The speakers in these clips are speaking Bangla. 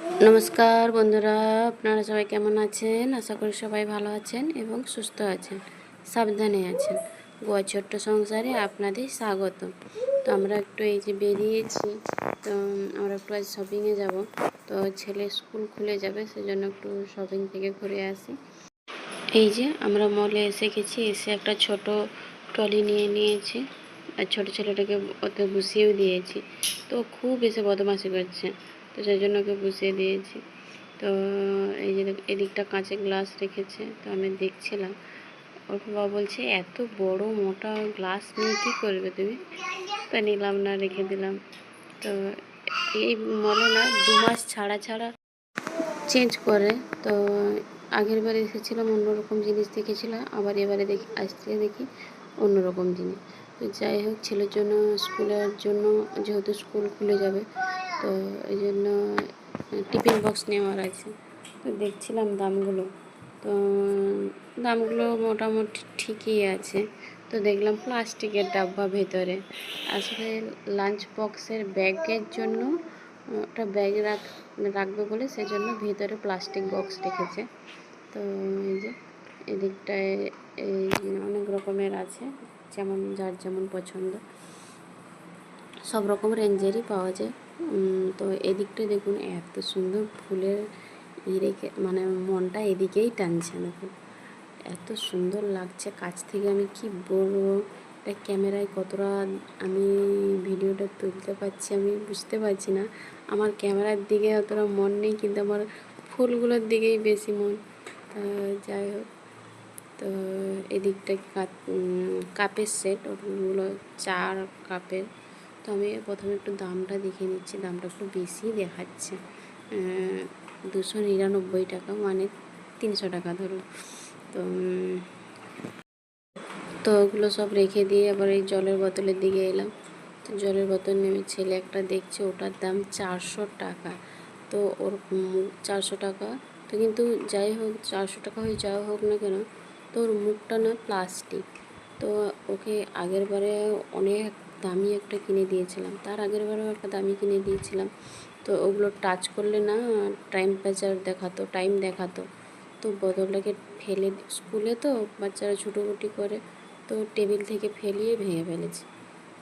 নমস্কার বন্ধুরা, আপনারা সবাই কেমন আছেন? আশা করি সবাই ভালো আছেন এবং সুস্থ আছেন, সাবধানে আছেন। গোয়া ছোট্ট সংসারে আপনাদের স্বাগত। তো আমরা একটু এই যে বেরিয়েছি, তো আমরা একটু আজ শপিংয়ে যাব। তো ছেলে স্কুল খুলে যাবে, সেজন্য একটু শপিং থেকে ঘুরে আসি। এই যে আমরা মলে এসে গেছি, এসে একটা ছোট ট্রলি নিয়ে নিয়েছি আর ছোটো ছেলেটাকে ওতে বসিয়েও দিয়েছি। তো খুব এসে বদমাশি করছে, তো সেই জন্য ওকে বসিয়ে দিয়েছি। তো এই যে এদিকটা কাঁচের গ্লাস রেখেছে, তো আমি দেখছিলাম। ওর বাবা বলছে এত বড় মোটা গ্লাস নিয়ে কী করবে তুমি? তা নিলাম না, রেখে দিলাম। তো এই মলে না 2 মাস ছাড়া ছাড়া চেঞ্জ করে। তো আগের বারে এসেছিলাম অন্যরকম জিনিস দেখেছিলাম, আবার এবারে আসতে দেখি অন্যরকম জিনিস। তো যাই হোক, ছেলের জন্য স্কুলের জন্য যেহেতু স্কুল খুলে যাবে, তো এই জন্য টিফিন বক্স নেওয়ার আছে। তো দেখছিলাম দামগুলো, তো দামগুলো মোটামুটি ঠিকই আছে। তো দেখলাম প্লাস্টিকের ডাব্বা ভেতরে, আসলে লাঞ্চ বক্সের ব্যাগের জন্য ওটা ব্যাগে রাখবে বলে সেজন্য ভিতরে প্লাস্টিক বক্স রেখেছে। তো এই যে এদিকটায় এই অনেক রকমের আছে, যেমন যার যেমন পছন্দ, সব রকম রেঞ্জেরই পাওয়া যায়। তো এদিকটায় দেখুন এত সুন্দর ফুলের রেখে, মানে মনটা এদিকেই টানছে। দেখুন এত সুন্দর লাগছে কাছ থেকে, আমি কি বলবো, এটা ক্যামেরায় কতটা আমি ভিডিওটা তুলতে পারছি আমি বুঝতে পারছি না। আমার ক্যামেরার দিকে অতটা মন নেই, কিন্তু আমার ফুলগুলোর দিকেই বেশি মন। যাই হোক, তো এদিকটা কাপের সেট, ওগুলো 4 কাপের। তো আমি প্রথমে একটু দামটা দেখে নিচ্ছি, দামটা একটু বেশি দেখাচ্ছে, 299 টাকা, মানে 300 টাকা ধরুন। তো তো ওগুলো সব রেখে দিয়ে আবার এই জলের বোতলের দিকে এলাম। তো জলের বোতল নেমে ছেলে একটা দেখছে, ওটার দাম 400 টাকা। তো ওর 400 টাকা, তো কিন্তু যাই হোক 400 টাকা হয়ে যাওয়া হোক না কেন, তো ওর মুখটা না প্লাস্টিক। তো ওকে আগের বারে অনেক দামি একটা কিনে দিয়েছিলাম, তার আগের বারেও একটা দামি কিনে দিয়েছিলাম। তো ওগুলো টাচ করলে না টাইম দেখাতো। তো বোতলটাকে ফেলে, স্কুলে তো বাচ্চারা ছুটোছুটি করে, তো টেবিল থেকে ফেলিয়ে ভেঙে ফেলেছে।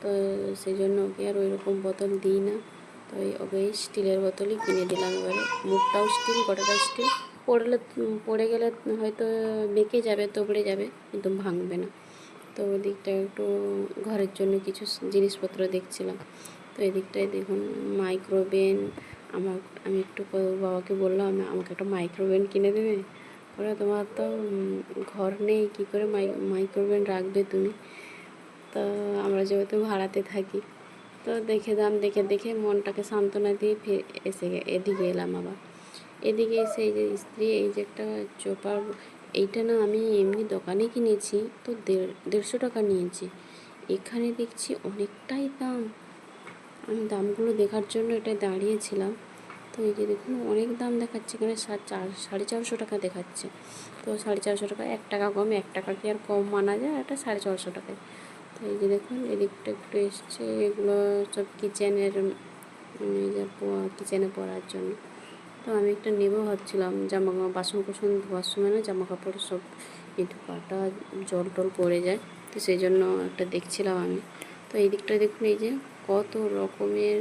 তো সেই জন্য ওকে আর ওই রকম বোতল দিই না। তো ওকে স্টিলের বোতলই কিনে দিলাম। এবারে মুখটাও স্টিল, গোটাটা স্টিল, পড়ে গেলে হয়তো বেঁকে যাবে, তোবড়ে যাবে, কিন্তু ভাঙবে না। তো ওদিকটা একটু ঘরের জন্য কিছু জিনিসপত্র দেখছিলাম। তো এদিকটায় দেখুন মাইক্রোওভেন, আমি একটু বাবাকে বললাম আমাকে একটা মাইক্রোওভেন কিনে দেবে। ওরা তোমার তো ঘর নেই, কী করে মাইক্রোওভেন রাখবে তুমি? তো আমরা যেহেতু ভাড়াতে থাকি, তো দাম দেখে দেখে মনটাকে সান্ত্বনা দিয়ে এদিকে এলাম। আবার এদিকে এসে এই যে স্ত্রী, এই যে একটা চোপার, এইটা না আমি এমনি দোকানে কিনেছি, তো 150 টাকা নিয়েছি। এখানে দেখছি অনেকটাই দাম। আমি দামগুলো দেখার জন্য এটা দাঁড়িয়েছিলাম। তো এই যে দেখুন অনেক দাম দেখাচ্ছে, এখানে 450 টাকা দেখাচ্ছে। তো 450 টাকা, 1 টাকা কম, 1 টাকা কি আর কম মানা যায়, এটা 450 টাকায়। তো এই যে দেখুন এদিকটা একটু এসছে, এগুলো সব কিচেনের, এই যে কিচেনে পরার জন্য। তো আমি একটা নেবো ভাবছিলাম, বাসন কোসন ধোয়ার সময় না জামা কাপড় সব একটু কাটা জল টল পড়ে যায়, তো সেই জন্য একটা দেখছিলাম আমি। তো এই দিকটা দেখুন, এই যে কত রকমের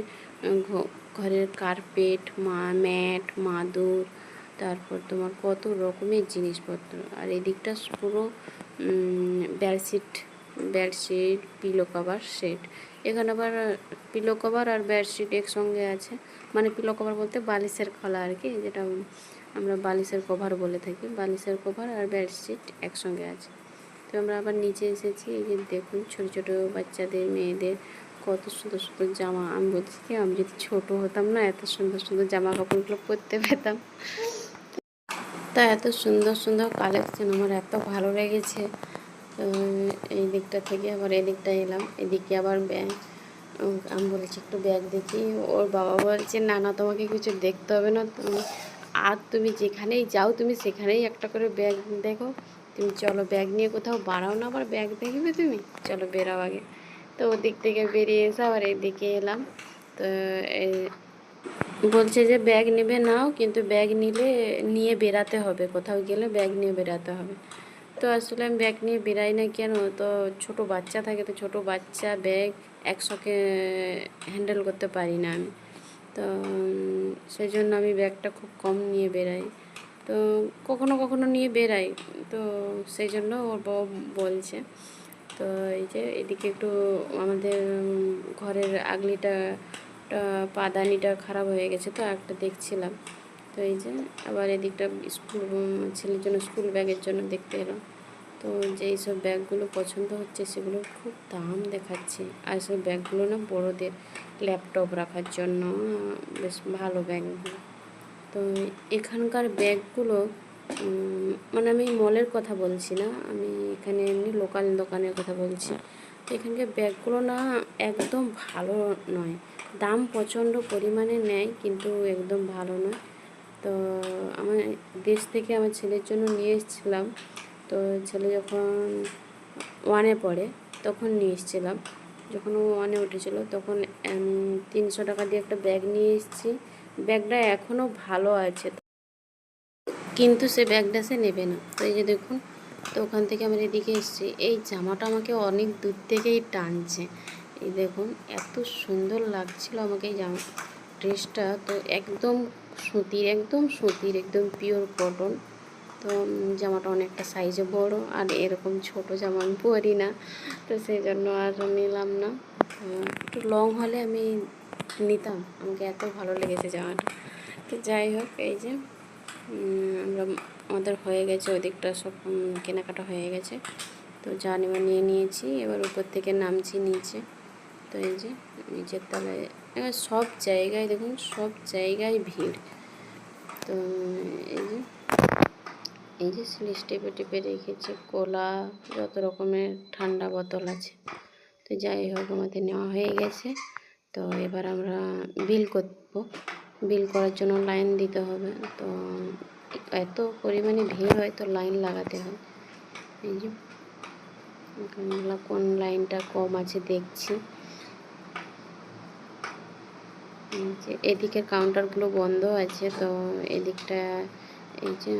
ঘরের কার্পেট, ম্যাট, মাদুর, তারপর তোমার কত রকমের জিনিসপত্র। আর এই দিকটা পুরো বেডশিট, পিলো কভার সেট। এখানে আবার পিলো কভার আর বেডশিট একসঙ্গে আছে, মানে পিলো কভার বলতে বালিশের খোলা আর কি, যেটা আমরা বালিশের কভার বলে থাকি, বালিশের কভার আর বেডশিট একসঙ্গে আছে। তো আমরা আবার নিচে এসেছি, এই যে দেখুন ছোটো ছোটো বাচ্চাদের, মেয়েদের কত সুন্দর সুন্দর জামা। আমি বলছি কি, আমি যদি ছোটো হতাম না, এত সুন্দর সুন্দর জামা কাপড়গুলো পরতে পেতাম। তা এত সুন্দর সুন্দর কালেকশন আমার এত ভালো লেগেছে। তো এই দিকটা থেকে আবার এদিকটা এলাম, এদিকে আবার ব্যাগ। আমি বলেছি একটু ব্যাগ দেখি, ওর বাবা বলছে না না, তোমাকে কিছু দেখতে হবে না, আর তুমি যেখানেই যাও তুমি সেখানেই একটা করে ব্যাগ দেখো, তুমি চলো ব্যাগ নিয়ে কোথাও বাড়াও না, আবার ব্যাগ দেখবে তুমি, চলো বেরাও আগে। তো ওদিক থেকে বেরিয়ে এসে আবার এদিকে এলাম। তো বলছে যে ব্যাগ নেবে নাও, কিন্তু ব্যাগ নিয়ে বেরাতে হবে, কোথাও গেলে ব্যাগ নিয়ে বেরাতে হবে। তো আসলে আমি ব্যাগ নিয়ে বেরাই না কেন, তো ছোট বাচ্চা থাকে, তো ছোট বাচ্চা ব্যাগ একশোকে হ্যান্ডেল করতে পারি না আমি। তো সেই জন্য আমি ব্যাগটা খুব কম নিয়ে বেরাই। তো কখনো কখনো নিয়ে বেরাই, তো সেই জন্য ওর বউ বলছে। তো এই যে এদিকে একটু আমাদের ঘরের আগলিটা পাদানিটা খারাপ হয়ে গেছে, তো একটা দেখছিলাম। তো এই যে আবার এদিকটা স্কুল ছেলের জন্য স্কুল ব্যাগের জন্য দেখতে এলাম। তো যেই সব ব্যাগগুলো পছন্দ হচ্ছে সেগুলোর খুব দাম দেখাচ্ছে। আর সেই ব্যাগগুলো না বড়োদের ল্যাপটপ রাখার জন্য বেশ ভালো ব্যাগগুলো। তো এখানকার ব্যাগগুলো মানে আমি মলের কথা বলছি না, আমি এখানে এমনি লোকাল দোকানের কথা বলছি। তো এখানকার ব্যাগগুলো না একদম ভালো নয়, দাম প্রচণ্ড পরিমাণে নেয় কিন্তু একদম ভালো নয়। তো আমার দেশ থেকে আমার ছেলের জন্য নিয়ে এসেছিলাম। তো ছেলে যখন ওয়ানে পড়ে তখন নিয়ে এসেছিলাম, যখন ও ওয়ানে উঠেছিল তখন আমি 300 টাকা দিয়ে একটা ব্যাগ নিয়ে এসেছি। ব্যাগটা এখনও ভালো আছে, কিন্তু সে ব্যাগটা সে নেবে না। তো এই যে দেখুন, তো ওখান থেকে আমার এদিকে এসেছি, এই জামাটা আমাকে অনেক দূর থেকেই টানছে। এই দেখুন এত সুন্দর লাগছিল আমাকে এই ড্রেসটা, তো একদম সুতির একদম পিওর কটন। তো জামাটা অনেকটা সাইজে বড়, আর এরকম ছোট জামা আমি পরি না, তো সেই জন্য আর নিলাম না। একটু লং হলে আমি নিতাম, আমাকে এত ভালো লেগেছে জামাটা। তো যাই হোক, এই যে আমাদের হয়ে গেছে ওই দিকটা সব কেনাকাটা হয়ে গেছে। তো যা নেওয়া নিয়ে নিয়েছি, এবার উপর থেকে নামছি নিচে। তো এই যে নিচের তলায় এবার সব জায়গায় দেখুন, সব জায়গায় ভিড়। তো এই যে স্লিস টিপে টিপে রেখেছে কোলা, যত রকমের ঠান্ডা বোতল আছে। তো যাই হোক, আমাদের নেওয়া হয়ে গেছে। তো এবার আমরা বিল করব, বিল করার জন্য লাইন দিতে হবে। তো এত পরিমাণে ভিড় হয় তো লাইন লাগাতে হয়। এই যে কোন লাইনটা কম আছে দেখছি। যে এদিকের কাউন্টারগুলো বন্ধ আছে, তো এদিকটা এই যে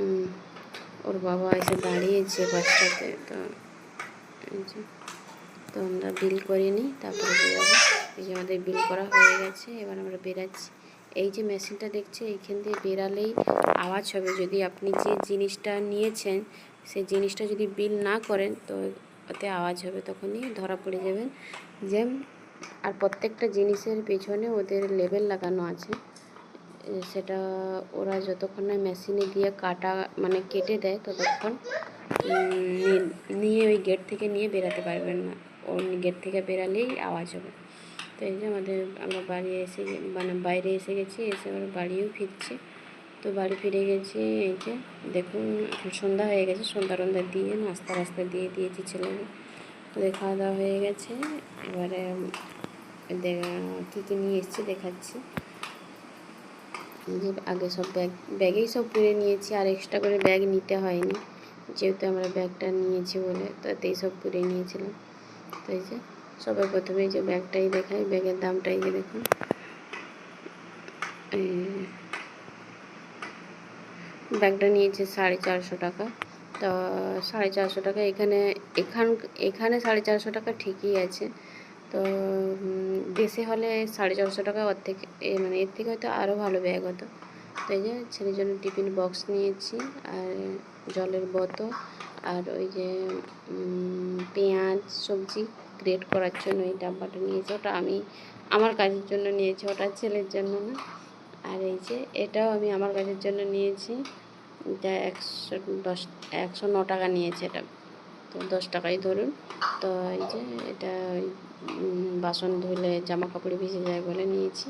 ওর বাবা এসে দাঁড়িয়েছে বাচ্চাতে। তো এই যে, তো আমরা বিল করে নিই, তারপরে বেরোবো। এই যে আমাদের বিল করা হয়ে গেছে, এবার আমরা বেরাচ্ছি। এই যে মেশিনটা দেখছে, এইখান দিয়ে বেরালেই আওয়াজ হবে। যদি আপনি যে জিনিসটা নিয়েছেন সেই জিনিসটা যদি বিল না করেন তো ওতে আওয়াজ হবে, তখনই ধরা পড়ে যাবেন যে। আর প্রত্যেকটা জিনিসের পেছনে ওদের লেবেল লাগানো আছে, সেটা ওরা যতক্ষণ না মেশিনে দিয়ে মানে কেটে দেয় ততক্ষণ নিয়ে ওই গেট থেকে নিয়ে বেরাতে পারবেন না, ওই গেট থেকে বেরালেই আওয়াজ হবে। তো এই যে আমরা বাড়ি এসে মানে বাইরে এসে গেছি, এসে আমরা বাড়িও ফিরছি। তো বাড়ি ফিরে গেছি, এই যে দেখুন এখন সন্ধ্যা হয়ে গেছে, সন্ধ্যা দিয়ে নাস্তা দিয়ে দিয়েছি ছেলেকে। তো খাওয়া দাওয়া হয়ে গেছে, এবারে কী কী নিয়ে এসেছি দেখাচ্ছি। যে আগে সব ব্যাগেই সব পুরে নিয়েছি, আর এক্সট্রা করে ব্যাগ নিতে হয়নি, যেহেতু আমরা ব্যাগটা নিয়েছি বলে তো এতেই সব পুরে নিয়েছিলাম। তো এই যে সবার প্রথমে যে ব্যাগটাই দেখাই, ব্যাগের দামটাই যে দেখুন, ব্যাগটা নিয়েছে 450 টাকা। তো 450 টাকা এখানে 450 টাকা ঠিকই আছে। তো দেশে হলে 450 টাকা ওর থেকে মানে এর থেকে হয়তো আরও ভালো ব্যাগ হতো। তো এই যে ছেলের জন্য টিফিন বক্স নিয়েছি, আর জলের বোতল, আর ওই যে পেঁয়াজ সবজি গ্রেট করার জন্য এই ডাব্বাটা নিয়েছি। ওটা আমি আমার কাজের জন্য নিয়েছি, ওটা ছেলের জন্য না। আর এই যে এটাও আমি আমার কাজের জন্য নিয়েছি, এটা 109 টাকা নিয়েছে এটা, তো 10 টাকাই ধরুন। তো এই যে এটা বাসন ধুলে জামা কাপড় ভিজে যায় বলে নিয়েছি।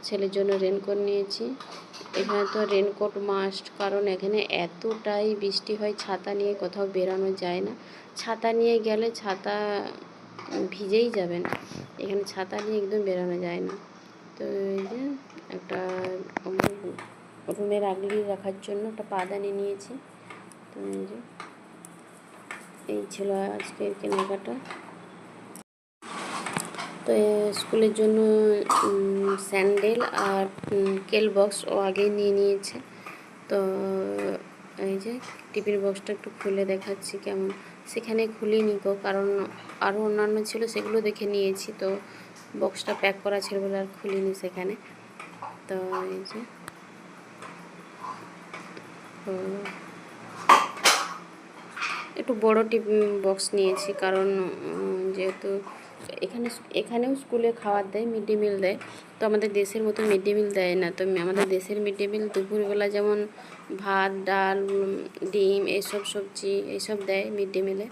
ছেলের জন্য রেনকোট নিয়েছি, এখানে তো রেনকোট মাস্ট, কারণ এখানে এতটাই বৃষ্টি হয়, ছাতা নিয়ে কোথাও বেরানো যায় না। ছাতা নিয়ে গেলে ছাতা ভিজেই যাবেন, এখানে ছাতা নিয়ে একদম বেরানো যায় না। তো এই যে একটা রুমের আগলি রাখার জন্য একটা পাদানি নিয়েছি। তো এই ছিল আজকের কেনাকাটা। তো স্কুলের জন্য স্যান্ডেল আর কেল বক্স ও আগেই নিয়ে নিয়েছে। তো এই যে টিফিন বক্সটা একটু খুলে দেখাচ্ছি কেমন। সেখানে খুলিনি গো, কারণ আরও অন্যান্য ছিল সেগুলো দেখে নিয়েছি। তো বক্সটা প্যাক করা ছিল বলে আর খুলিনি সেখানে। তো এই যে একটু বড় টিফিন বক্স নিয়েছি, কারণ যেহেতু এখানেও স্কুলে খাবার দেয়, মিড ডে মিল দেয়। তো আমাদের দেশের মতো মিড ডে মিল দেয় না। তো আমাদের দেশের মিড ডে মিল দুপুরবেলা যেমন ভাত, ডাল, ডিম, এইসব সবজি এইসব দেয় মিড ডে মিলে।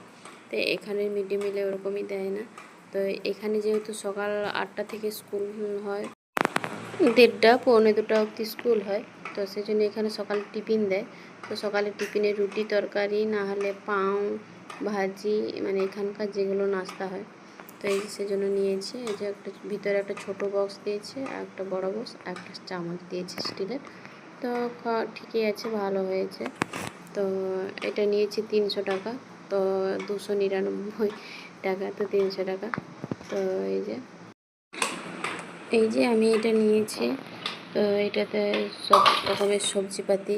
তো এখানের মিড ডে মিলে ওরকমই দেয় না। তো এখানে যেহেতু সকাল 8টা থেকে স্কুল হয়, 1:30 পৌনে 2টা অবধি স্কুল হয়। তো সেই জন্য এখানে সকালে টিফিন দেয়। তো সকালে টিফিনে রুটি তরকারি, না হলে পাউ ভাজি, মানে এখানকার যেগুলো নাস্তা হয়। তো এই সেজন্য নিয়েছি। এই যে একটা ভিতরে একটা ছোটো বক্স দিয়েছে, আর একটা বড় বক্স, আর একটা চামচ দিয়েছে স্টিলের। তো ঠিকই আছে, ভালো হয়েছে। তো এটা নিয়েছি 300 টাকা। তো 299 টাকা, তো 300 টাকা। তো এই যে আমি এটা নিয়েছি। তো এটাতে সব রকমের সবজিপাতি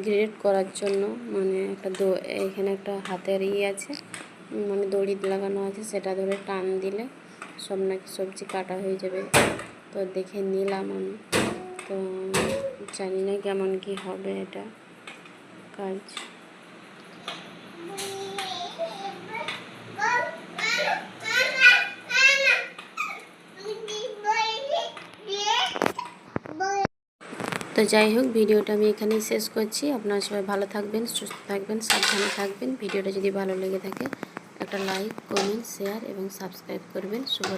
গ্রেড করার জন্য, মানে একটা এখানে একটা হাতের আছে, মানে দড়ি লাগানো আছে, সেটা ধরে টান দিলে সব নাকি সবজি কাটা হয়ে যাবে। তো দেখে নিলাম আমি। তো জানি না কেমন কি হবে এটা কাজ। তো যাই হোক, ভিডিওটা আমি এখানেই শেষ করছি। আপনারা সবাই ভালো থাকবেন, সুস্থ থাকবেন, সাবধানে থাকবেন। ভিডিওটা যদি ভালো লেগে থাকে একটা লাইক, কমেন্ট, শেয়ার এবং সাবস্ক্রাইব করবেন। শুভ